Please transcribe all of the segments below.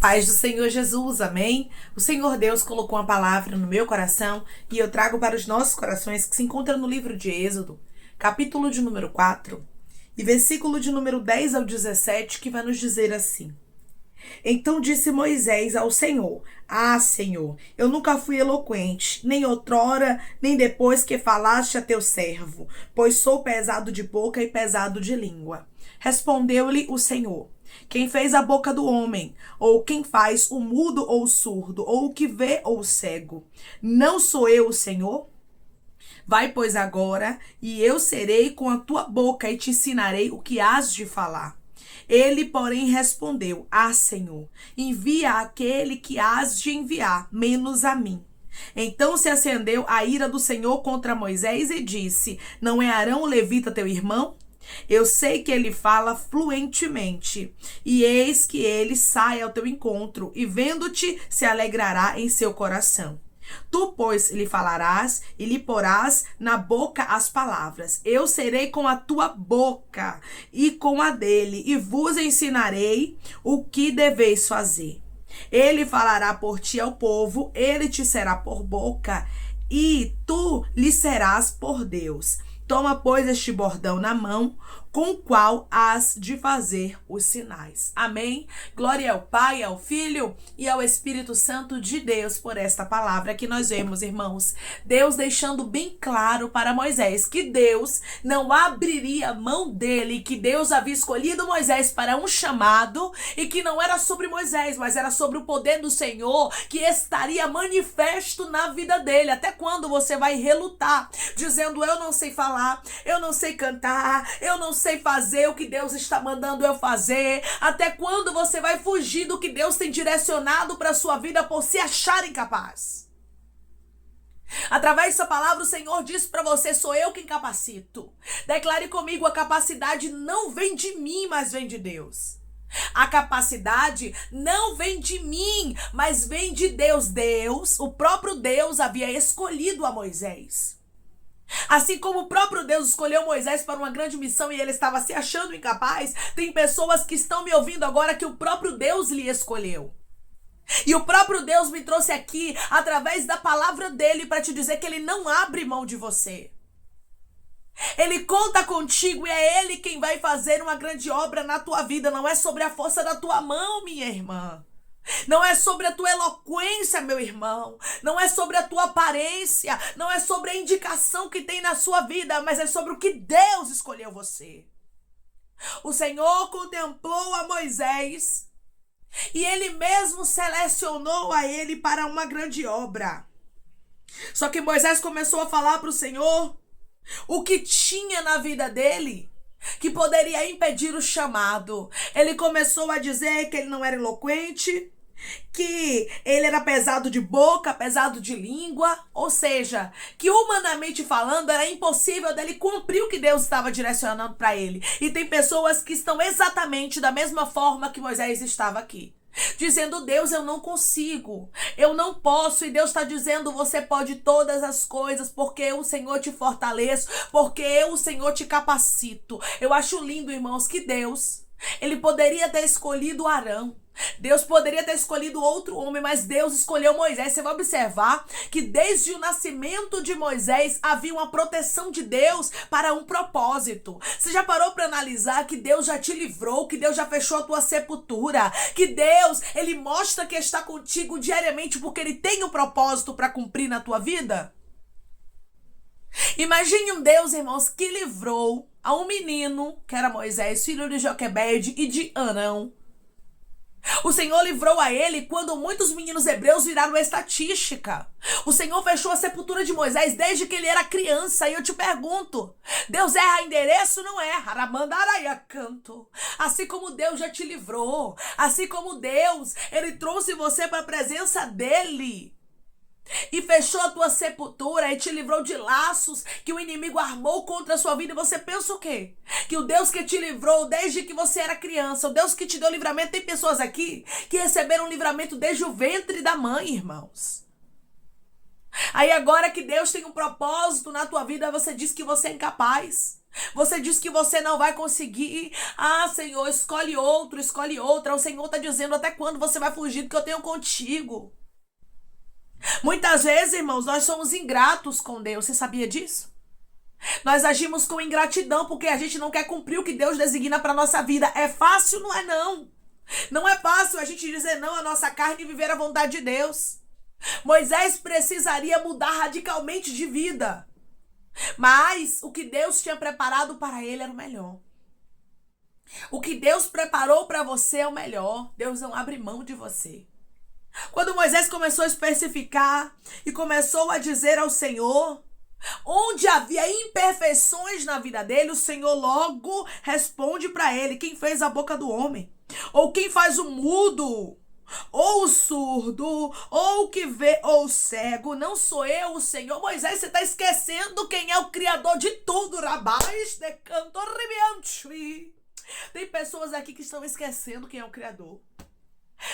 Paz do Senhor Jesus, amém? O Senhor Deus colocou uma palavra no meu coração e eu trago para os nossos corações que se encontra no livro de Êxodo, capítulo de número 4 e versículo de número 10 ao 17, que vai nos dizer assim: Então disse Moisés ao Senhor: Ah, Senhor, eu nunca fui eloquente, nem outrora, nem depois que falaste a teu servo, pois sou pesado de boca e pesado de língua. Respondeu-lhe o Senhor: Quem fez a boca do homem? Ou quem faz o mudo ou o surdo? Ou o que vê ou o cego? Não sou eu o Senhor? Vai, pois, agora, e eu serei com a tua boca e te ensinarei o que hás de falar. Ele, porém, respondeu: Ah, Senhor, envia aquele que hás de enviar, menos a mim. Então se acendeu a ira do Senhor contra Moisés e disse: Não é Arão o levita teu irmão? Eu sei que ele fala fluentemente, e eis que ele sai ao teu encontro, e vendo-te se alegrará em seu coração. Tu, pois, lhe falarás e lhe porás na boca as palavras. Eu serei com a tua boca e com a dele, e vos ensinarei o que deveis fazer. Ele falará por ti ao povo, ele te será por boca, e tu lhe serás por Deus. Toma, pois, este bordão na mão, com o qual hás de fazer os sinais. Amém? Glória ao Pai, ao Filho e ao Espírito Santo de Deus por esta palavra que nós vemos, irmãos. Deus deixando bem claro para Moisés que Deus não abriria a mão dele, que Deus havia escolhido Moisés para um chamado e que não era sobre Moisés, mas era sobre o poder do Senhor que estaria manifesto na vida dele. Até quando você vai relutar, dizendo: eu não sei falar, eu não sei cantar, eu não sei fazer o que Deus está mandando eu fazer? Até quando você vai fugir do que Deus tem direcionado para a sua vida por se achar incapaz? Através dessa palavra o Senhor diz para você: sou eu quem capacito. Declare comigo: a capacidade não vem de mim, mas vem de Deus. A capacidade não vem de mim, mas vem de Deus. Deus, o próprio Deus, havia escolhido a Moisés. Assim como o próprio Deus escolheu Moisés para uma grande missão e ele estava se achando incapaz, tem pessoas que estão me ouvindo agora que o próprio Deus lhe escolheu. E o próprio Deus me trouxe aqui através da palavra dele para te dizer que ele não abre mão de você. Ele conta contigo e é ele quem vai fazer uma grande obra na tua vida. Não é sobre a força da tua mão, minha irmã. Não é sobre a tua eloquência, meu irmão. Não é sobre a tua aparência. Não é sobre a indicação que tem na sua vida, mas é sobre o que Deus escolheu você. O Senhor contemplou a Moisés e ele mesmo selecionou a ele para uma grande obra. Só que Moisés começou a falar para o Senhor o que tinha na vida dele que poderia impedir o chamado. Ele começou a dizer que ele não era eloquente, que ele era pesado de boca, pesado de língua, ou seja, que humanamente falando era impossível dele cumprir o que Deus estava direcionando para ele. E tem pessoas que estão exatamente da mesma forma que Moisés estava aqui, dizendo: Deus, eu não consigo, eu não posso. E Deus está dizendo: você pode todas as coisas, porque eu, o Senhor, te fortaleço, porque eu, o Senhor, te capacito. Eu acho lindo, irmãos, que Deus, ele poderia ter escolhido Arão, Deus poderia ter escolhido outro homem, mas Deus escolheu Moisés. Você vai observar que desde o nascimento de Moisés havia uma proteção de Deus para um propósito. Você já parou para analisar que Deus já te livrou, que Deus já fechou a tua sepultura, que Deus, ele mostra que está contigo diariamente porque ele tem um propósito para cumprir na tua vida? Imagine um Deus, irmãos, que livrou a um menino, que era Moisés, filho de Joquebede e de Arão. O Senhor livrou a ele quando muitos meninos hebreus viraram estatística. O Senhor fechou a sepultura de Moisés desde que ele era criança. E eu te pergunto: Deus erra endereço? Não erra. Canto. Assim como Deus já te livrou, assim como Deus, ele trouxe você para a presença dele e fechou a tua sepultura e te livrou de laços que o inimigo armou contra a sua vida. E você pensa o quê? Que o Deus que te livrou desde que você era criança, o Deus que te deu livramento, tem pessoas aqui que receberam livramento desde o ventre da mãe, irmãos. Aí agora que Deus tem um propósito na tua vida, você diz que você é incapaz. Você diz que você não vai conseguir. Ah, Senhor, escolhe outro, escolhe outra. O Senhor está dizendo: até quando você vai fugir do que eu tenho contigo? Muitas vezes, irmãos, nós somos ingratos com Deus. Você sabia disso? Nós agimos com ingratidão porque a gente não quer cumprir o que Deus designa para nossa vida. É fácil? Não é não. Não é fácil a gente dizer não à nossa carne e viver a vontade de Deus. Moisés precisaria mudar radicalmente de vida. Mas o que Deus tinha preparado para ele era o melhor. O que Deus preparou para você é o melhor. Deus não abre mão de você. Quando Moisés começou a especificar e começou a dizer ao Senhor onde havia imperfeições na vida dele, o Senhor logo responde para ele: quem fez a boca do homem? Ou quem faz o mudo? Ou o surdo? Ou o que vê? Ou o cego? Não sou eu, o Senhor? Moisés, você está esquecendo quem é o Criador de tudo. Rabais de canto ribiante. Tem pessoas aqui que estão esquecendo quem é o Criador.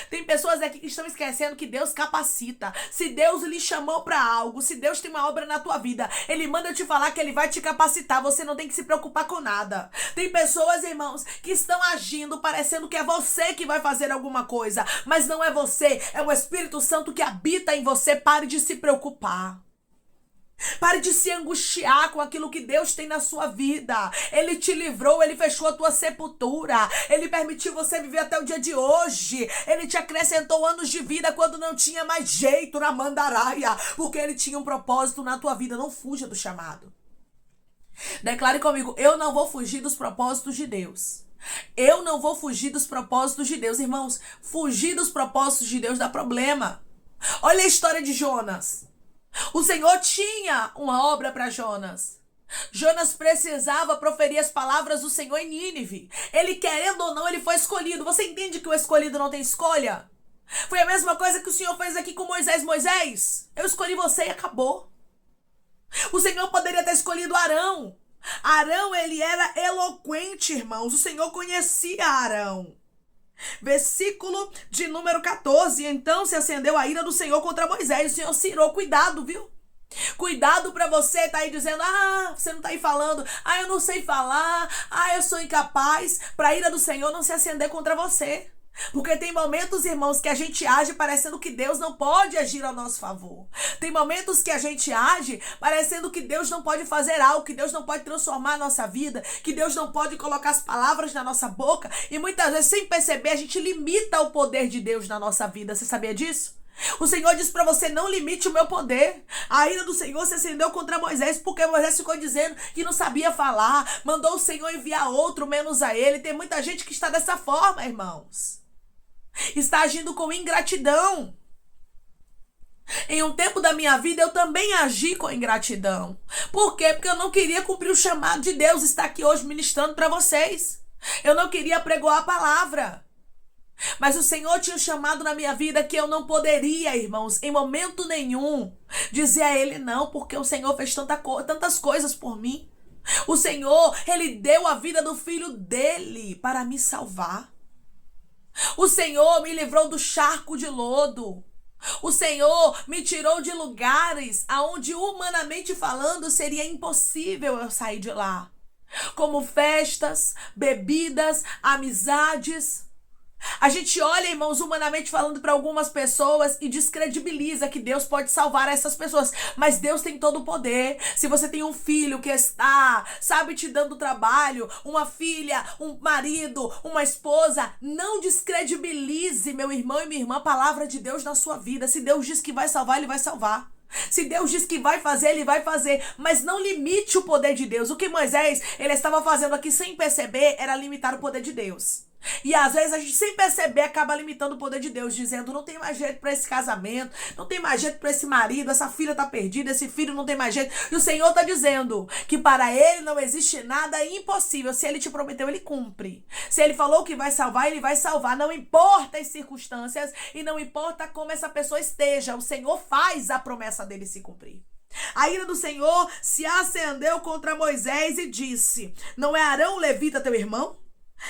Tem pessoas aqui que estão esquecendo que Deus capacita. Se Deus lhe chamou para algo, se Deus tem uma obra na tua vida, Ele manda te falar que Ele vai te capacitar. Você não tem que se preocupar com nada. Tem pessoas, irmãos, que estão agindo parecendo que é você que vai fazer alguma coisa, mas não é você, é o Espírito Santo que habita em você. Pare de se preocupar. Pare de se angustiar com aquilo que Deus tem na sua vida. Ele te livrou, Ele fechou a tua sepultura. Ele permitiu você viver até o dia de hoje. Ele te acrescentou anos de vida quando não tinha mais jeito na mandaraia. Porque Ele tinha um propósito na tua vida. Não fuja do chamado. Declare comigo: eu não vou fugir dos propósitos de Deus. Eu não vou fugir dos propósitos de Deus. Irmãos, fugir dos propósitos de Deus dá problema. Olha a história de Jonas. O Senhor tinha uma obra para Jonas. Jonas precisava proferir as palavras do Senhor em Nínive. Ele, querendo ou não, ele foi escolhido. Você entende que o escolhido não tem escolha? Foi a mesma coisa que o Senhor fez aqui com Moisés. Moisés, eu escolhi você e acabou. O Senhor poderia ter escolhido Arão. Arão, ele era eloquente, irmãos. O Senhor conhecia Arão. Versículo de número 14. Então se acendeu a ira do Senhor contra Moisés. O Senhor se irou. Cuidado, viu? Cuidado pra você tá aí dizendo: ah, você não tá aí falando, ah, eu não sei falar, ah, eu sou incapaz. Pra ira do Senhor não se acender contra você. Porque tem momentos, irmãos, que a gente age parecendo que Deus não pode agir ao nosso favor. Tem momentos que a gente age parecendo que Deus não pode fazer algo, que Deus não pode transformar a nossa vida, que Deus não pode colocar as palavras na nossa boca. E muitas vezes, sem perceber, a gente limita o poder de Deus na nossa vida. Você sabia disso? O Senhor disse para você: não limite o meu poder. A ira do Senhor se acendeu contra Moisés porque Moisés ficou dizendo que não sabia falar. Mandou o Senhor enviar outro menos a ele. Tem muita gente que está dessa forma, irmãos. Está agindo com ingratidão. Em um tempo da minha vida eu também agi com ingratidão. Por quê? Porque eu não queria cumprir o chamado de Deus, estar aqui hoje ministrando para vocês. Eu não queria pregoar a palavra. Mas o Senhor tinha um chamado na minha vida que eu não poderia, irmãos, em momento nenhum, dizer a Ele não, porque o Senhor fez tantas coisas por mim. O Senhor, Ele deu a vida do Filho dele para me salvar. O Senhor me livrou do charco de lodo. O Senhor me tirou de lugares aonde, humanamente falando, seria impossível eu sair de lá. Como festas, bebidas, amizades. A gente olha, irmãos, humanamente falando, para algumas pessoas e descredibiliza que Deus pode salvar essas pessoas. Mas Deus tem todo o poder. Se você tem um filho que está, sabe, te dando trabalho, uma filha, um marido, uma esposa, não descredibilize, meu irmão e minha irmã, a palavra de Deus na sua vida. Se Deus diz que vai salvar, Ele vai salvar. Se Deus diz que vai fazer, Ele vai fazer. Mas não limite o poder de Deus. O que Moisés, ele estava fazendo aqui sem perceber, era limitar o poder de Deus. E às vezes a gente, sem perceber, acaba limitando o poder de Deus, dizendo: não tem mais jeito para esse casamento, não tem mais jeito para esse marido, essa filha tá perdida, esse filho não tem mais jeito. E o Senhor tá dizendo que para Ele não existe nada impossível. Se Ele te prometeu, Ele cumpre. Se Ele falou que vai salvar, Ele vai salvar. Não importa as circunstâncias e não importa como essa pessoa esteja, o Senhor faz a promessa dele se cumprir. A ira do Senhor se acendeu contra Moisés e disse: não é Arão o levita teu irmão?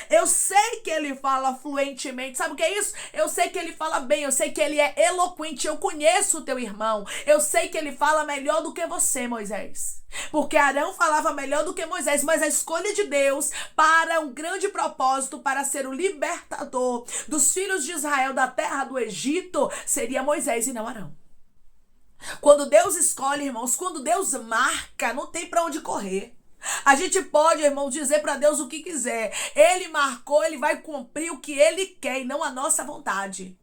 Eu sei que ele fala fluentemente. Sabe o que é isso? Eu sei que ele fala bem. Eu sei que ele é eloquente. Eu conheço o teu irmão. Eu sei que ele fala melhor do que você, Moisés. Porque Arão falava melhor do que Moisés. Mas a escolha de Deus para um grande propósito, para ser o libertador dos filhos de Israel da terra do Egito, seria Moisés e não Arão. Quando Deus escolhe, irmãos, quando Deus marca, não tem para onde correr. A gente pode, irmão, dizer para Deus o que quiser. Ele marcou, ele vai cumprir o que ele quer e não a nossa vontade.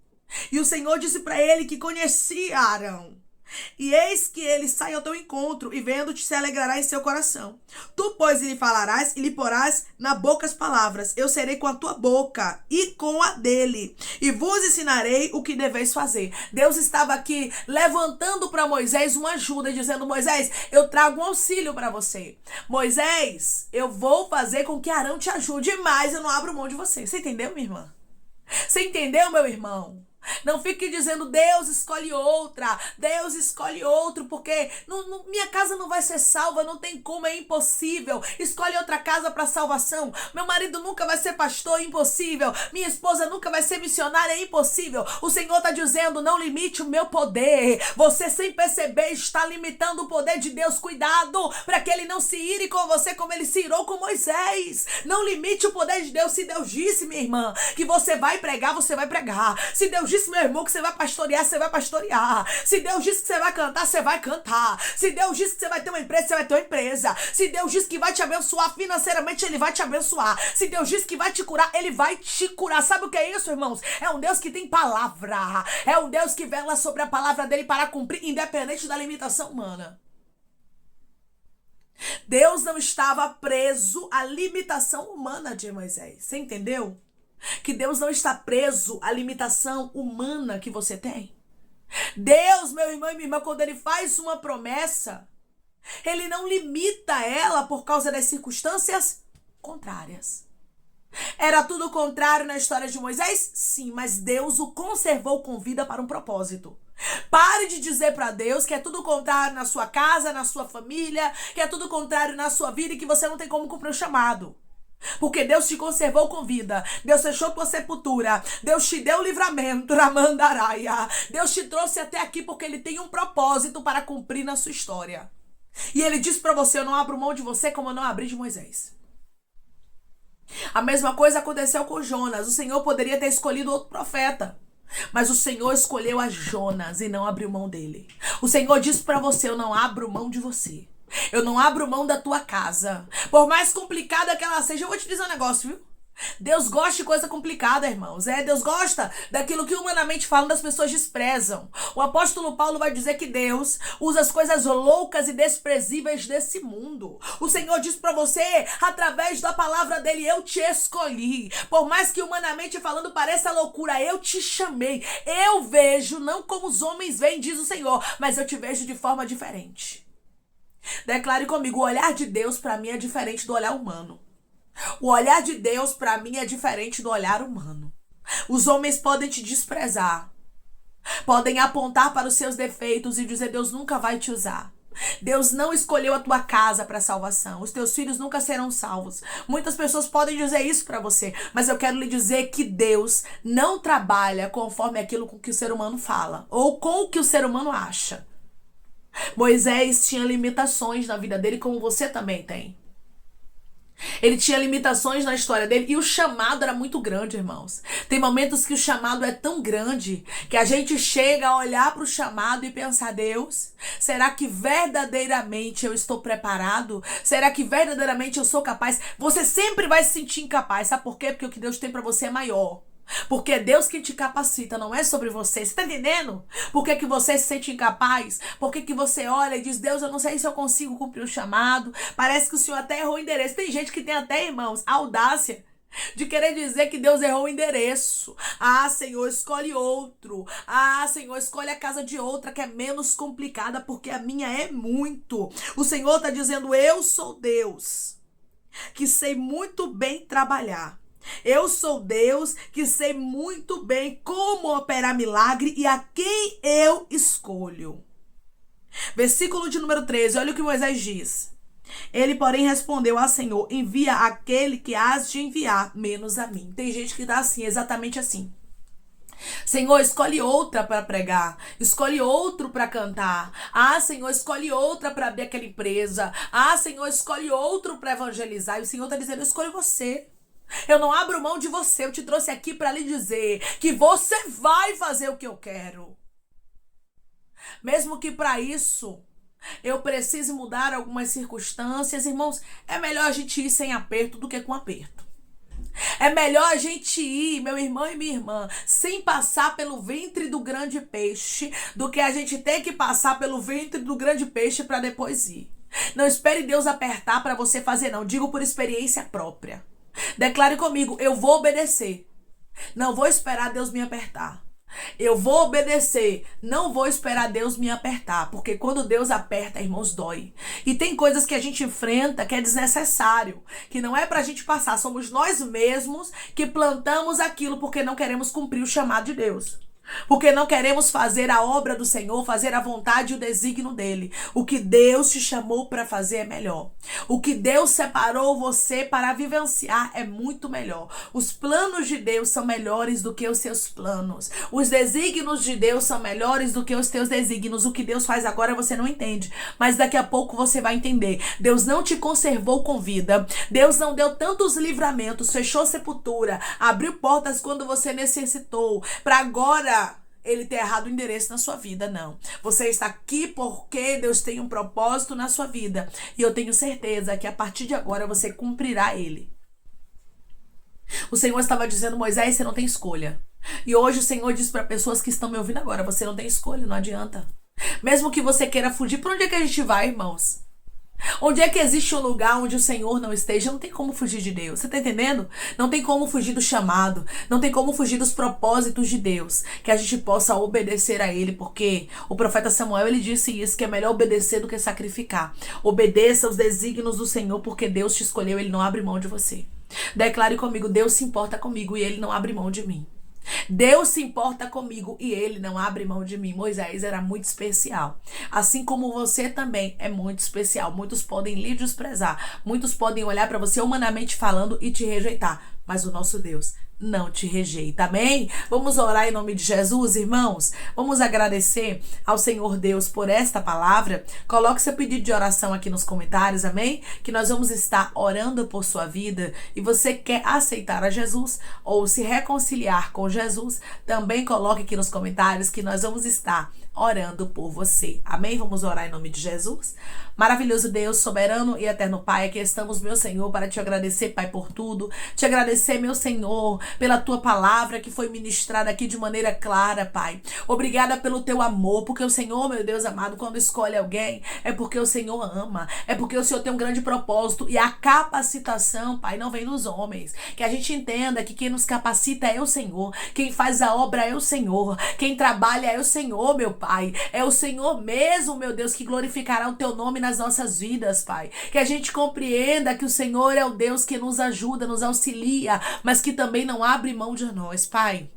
E o Senhor disse para ele que conhecia Arão. E eis que ele sai ao teu encontro, e vendo-te se alegrará em seu coração. Tu, pois, lhe falarás e lhe porás na boca as palavras. Eu serei com a tua boca e com a dele, e vos ensinarei o que deveis fazer. Deus estava aqui levantando para Moisés uma ajuda, dizendo: Moisés, eu trago um auxílio para você. Moisés, eu vou fazer com que Arão te ajude, mas eu não abro mão de você. Você entendeu, minha irmã? Você entendeu, meu irmão? Não fique dizendo: Deus escolhe outra, Deus escolhe outro, porque minha casa não vai ser salva, não tem como, é impossível. Escolhe outra casa para salvação. Meu marido nunca vai ser pastor, é impossível. Minha esposa nunca vai ser missionária, é impossível. O Senhor está dizendo: não limite o meu poder. Você, sem perceber, está limitando o poder de Deus. Cuidado para que ele não se ire com você como ele se irou com Moisés. Não limite o poder de Deus. Se Deus disse, minha irmã, que você vai pregar, você vai pregar. Se Deus disse, meu irmão, que você vai pastorear, você vai pastorear. Se Deus disse que você vai cantar, você vai cantar. Se Deus disse que você vai ter uma empresa, você vai ter uma empresa. Se Deus disse que vai te abençoar financeiramente, ele vai te abençoar. Se Deus disse que vai te curar, ele vai te curar. Sabe o que é isso, irmãos? É um Deus que tem palavra. É um Deus que vela sobre a palavra dele para cumprir, independente da limitação humana. Deus não estava preso à limitação humana de Moisés. Você entendeu? Que Deus não está preso à limitação humana que você tem. Deus, meu irmão e minha irmã, quando ele faz uma promessa, ele não limita ela por causa das circunstâncias contrárias. Era tudo contrário na história de Moisés? Sim, mas Deus o conservou com vida para um propósito. Pare de dizer para Deus que é tudo contrário na sua casa, na sua família, que é tudo contrário na sua vida e que você não tem como cumprir o chamado. Porque Deus te conservou com vida. Deus fechou tua sepultura. Deus te deu livramento, Ramandaraia. Deus te trouxe até aqui porque ele tem um propósito para cumprir na sua história. E ele disse para você: eu não abro mão de você como eu não abri de Moisés. A mesma coisa aconteceu com Jonas. O Senhor poderia ter escolhido outro profeta, mas o Senhor escolheu a Jonas e não abriu mão dele. O Senhor disse para você: eu não abro mão de você. Eu não abro mão da tua casa. Por mais complicada que ela seja, eu vou te dizer um negócio, viu? Deus gosta de coisa complicada, irmãos. Deus gosta daquilo que humanamente falando as pessoas desprezam. O apóstolo Paulo vai dizer que Deus usa as coisas loucas e desprezíveis desse mundo. O Senhor diz pra você, através da palavra dele: eu te escolhi. Por mais que humanamente falando pareça loucura, eu te chamei. Eu vejo não como os homens veem, diz o Senhor, mas eu te vejo de forma diferente. Declare comigo: o olhar de Deus para mim é diferente do olhar humano. O olhar de Deus para mim é diferente do olhar humano. Os homens podem te desprezar, podem apontar para os seus defeitos e dizer: Deus nunca vai te usar. Deus não escolheu a tua casa para salvação. Os teus filhos nunca serão salvos. Muitas pessoas podem dizer isso para você, mas eu quero lhe dizer que Deus não trabalha conforme aquilo com que o ser humano fala ou com o que o ser humano acha. Moisés tinha limitações na vida dele, como você também tem. Ele tinha limitações na história dele e o chamado era muito grande, irmãos. Tem momentos que o chamado é tão grande que a gente chega a olhar para o chamado e pensar: Deus, será que verdadeiramente eu estou preparado? Será que verdadeiramente eu sou capaz? Você sempre vai se sentir incapaz. Sabe por quê? Porque o que Deus tem para você é maior. Porque é Deus que te capacita, não é sobre você. Você tá entendendo? Por que você se sente incapaz? Por que você olha e diz: Deus, eu não sei se eu consigo cumprir o chamado. Parece que o Senhor até errou o endereço. Tem gente que tem até, irmãos, a audácia de querer dizer que Deus errou o endereço. Ah, Senhor, escolhe outro. Ah, Senhor, escolhe a casa de outra que é menos complicada, porque a minha é muito. O Senhor tá dizendo: eu sou Deus que sei muito bem trabalhar. Eu sou Deus que sei muito bem como operar milagre e a quem eu escolho. Versículo de número 13, olha o que Moisés diz. Ele, porém, respondeu ao Senhor: envia aquele que has de enviar, menos a mim. Tem gente que dá assim, exatamente assim. Senhor, escolhe outra para pregar, escolhe outro para cantar. Ah, Senhor, escolhe outra para abrir aquela empresa. Ah, Senhor, escolhe outro para evangelizar. E o Senhor está dizendo: eu escolho você. Eu não abro mão de você. Eu te trouxe aqui para lhe dizer que você vai fazer o que eu quero. Mesmo que para isso eu precise mudar algumas circunstâncias, irmãos, é melhor a gente ir sem aperto do que com aperto. É melhor a gente ir, meu irmão e minha irmã, sem passar pelo ventre do grande peixe, do que a gente ter que passar pelo ventre do grande peixe para depois ir. Não espere Deus apertar para você fazer, não. Digo por experiência própria. Declare comigo: eu vou obedecer. Não vou esperar Deus me apertar. Eu vou obedecer, não vou esperar Deus me apertar, porque quando Deus aperta, irmãos, dói. E tem coisas que a gente enfrenta que é desnecessário, que não é pra gente passar, somos nós mesmos que plantamos aquilo porque não queremos cumprir o chamado de Deus. Porque não queremos fazer a obra do Senhor, fazer a vontade e o desígnio dele. O que Deus te chamou para fazer é melhor. O que Deus separou você para vivenciar é muito melhor. Os planos de Deus são melhores do que os seus planos. Os desígnios de Deus são melhores do que os teus desígnios. O que Deus faz agora você não entende, mas daqui a pouco você vai entender. Deus não te conservou com vida. Deus não deu tantos livramentos, fechou sepultura, abriu portas quando você necessitou, para agora ele ter errado o endereço na sua vida, não. Você está aqui porque Deus tem um propósito na sua vida. E eu tenho certeza que a partir de agora você cumprirá ele. O Senhor estava dizendo: Moisés, você não tem escolha. E hoje o Senhor diz para pessoas que estão me ouvindo agora: você não tem escolha, não adianta. Mesmo que você queira fugir, para onde é que a gente vai, irmãos? Onde é que existe um lugar onde o Senhor não esteja? Não tem como fugir de Deus. Você tá entendendo? Não tem como fugir do chamado. Não tem como fugir dos propósitos de Deus. Que a gente possa obedecer a Ele. Porque o profeta Samuel, ele disse isso, que é melhor obedecer do que sacrificar. Obedeça os desígnios do Senhor, porque Deus te escolheu. Ele não abre mão de você. Declare comigo: Deus se importa comigo e Ele não abre mão de mim. Deus se importa comigo e ele não abre mão de mim. Moisés era muito especial. Assim como você também é muito especial. Muitos podem lhe desprezar. Muitos podem olhar para você humanamente falando e te rejeitar. Mas o nosso Deus não te rejeita, amém? Vamos orar em nome de Jesus, irmãos? Vamos agradecer ao Senhor Deus por esta palavra. Coloque seu pedido de oração aqui nos comentários, amém? Que nós vamos estar orando por sua vida. E você quer aceitar a Jesus ou se reconciliar com Jesus, também coloque aqui nos comentários que nós vamos estar orando por você, amém? Vamos orar em nome de Jesus. Maravilhoso Deus, soberano e eterno Pai, aqui estamos, meu Senhor, para te agradecer, Pai, por tudo. Te agradecer, meu Senhor, pela tua palavra que foi ministrada aqui de maneira clara, Pai. Obrigada pelo teu amor, porque o Senhor, meu Deus amado, quando escolhe alguém, é porque o Senhor ama, é porque o Senhor tem um grande propósito e a capacitação, Pai, não vem dos homens. Que a gente entenda que quem nos capacita é o Senhor, quem faz a obra é o Senhor, quem trabalha é o Senhor, meu Pai. É o Senhor mesmo, meu Deus, que glorificará o teu nome nas nossas vidas, Pai. Que a gente compreenda que o Senhor é o Deus que nos ajuda, nos auxilia, mas que também não abre mão de nós, Pai.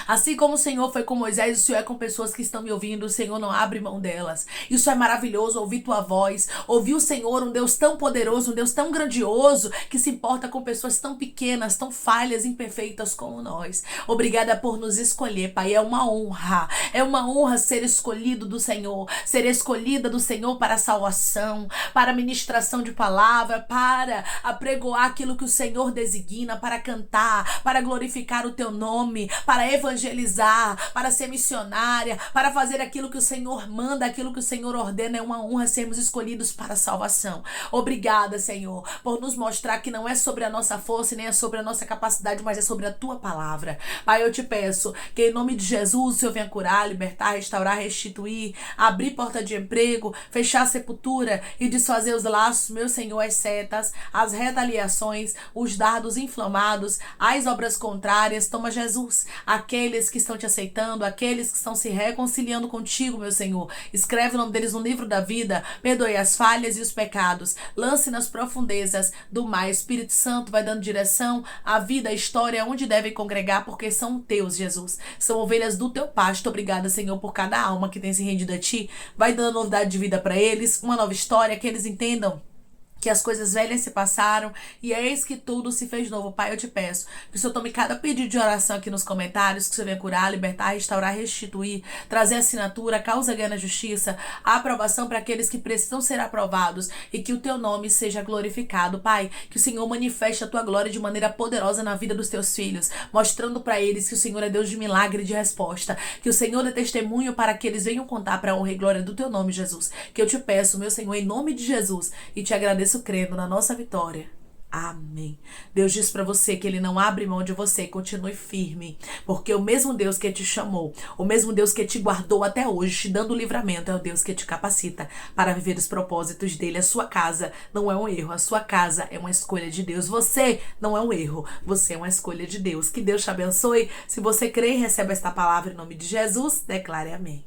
Assim como o Senhor foi com Moisés, o Senhor é com pessoas que estão me ouvindo. O Senhor não abre mão delas. Isso é maravilhoso, ouvir tua voz, ouvir o Senhor, um Deus tão poderoso, um Deus tão grandioso, que se importa com pessoas tão pequenas, tão falhas, imperfeitas como nós. Obrigada por nos escolher, Pai. É uma honra ser escolhido do Senhor, ser escolhida do Senhor para a salvação, para a ministração de palavra, para apregoar aquilo que o Senhor designa, para cantar, para glorificar o teu nome, para evangelizar, para ser missionária, para fazer aquilo que o Senhor manda, aquilo que o Senhor ordena. É uma honra sermos escolhidos para a salvação. Obrigada, Senhor, por nos mostrar que não é sobre a nossa força, nem é sobre a nossa capacidade, mas é sobre a tua palavra. Pai, eu te peço que em nome de Jesus o Senhor venha curar, libertar, restaurar, restituir, abrir porta de emprego, fechar a sepultura e desfazer os laços, meu Senhor, as setas, as retaliações, os dardos inflamados, as obras contrárias. Toma, Jesus, aqueles que estão te aceitando, aqueles que estão se reconciliando contigo, meu Senhor. Escreve o nome deles no livro da vida, perdoe as falhas e os pecados, lance nas profundezas do mar. Espírito Santo vai dando direção à vida, à história, onde devem congregar, porque são teus, Jesus. São ovelhas do teu pasto. Obrigada, Senhor, por cada alma que tem se rendido a ti. Vai dando novidade de vida para eles, uma nova história, que eles entendam que as coisas velhas se passaram e eis que tudo se fez novo. Pai, eu te peço que o Senhor tome cada pedido de oração aqui nos comentários, que o Senhor venha curar, libertar, restaurar, restituir, trazer assinatura, causa ganha na justiça, a aprovação para aqueles que precisam ser aprovados e que o teu nome seja glorificado. Pai, que o Senhor manifeste a tua glória de maneira poderosa na vida dos teus filhos, mostrando para eles que o Senhor é Deus de milagre e de resposta, que o Senhor é testemunho para que eles venham contar para a honra e glória do teu nome, Jesus. Que eu te peço, meu Senhor, em nome de Jesus, e te agradeço crendo na nossa vitória. Amém. Deus diz para você que Ele não abre mão de você, continue firme, porque o mesmo Deus que te chamou, o mesmo Deus que te guardou até hoje, te dando livramento, é o Deus que te capacita para viver os propósitos dele. A sua casa não é um erro, a sua casa é uma escolha de Deus. Você não é um erro, você é uma escolha de Deus. Que Deus te abençoe. Se você crê e recebe esta palavra em nome de Jesus, declare amém.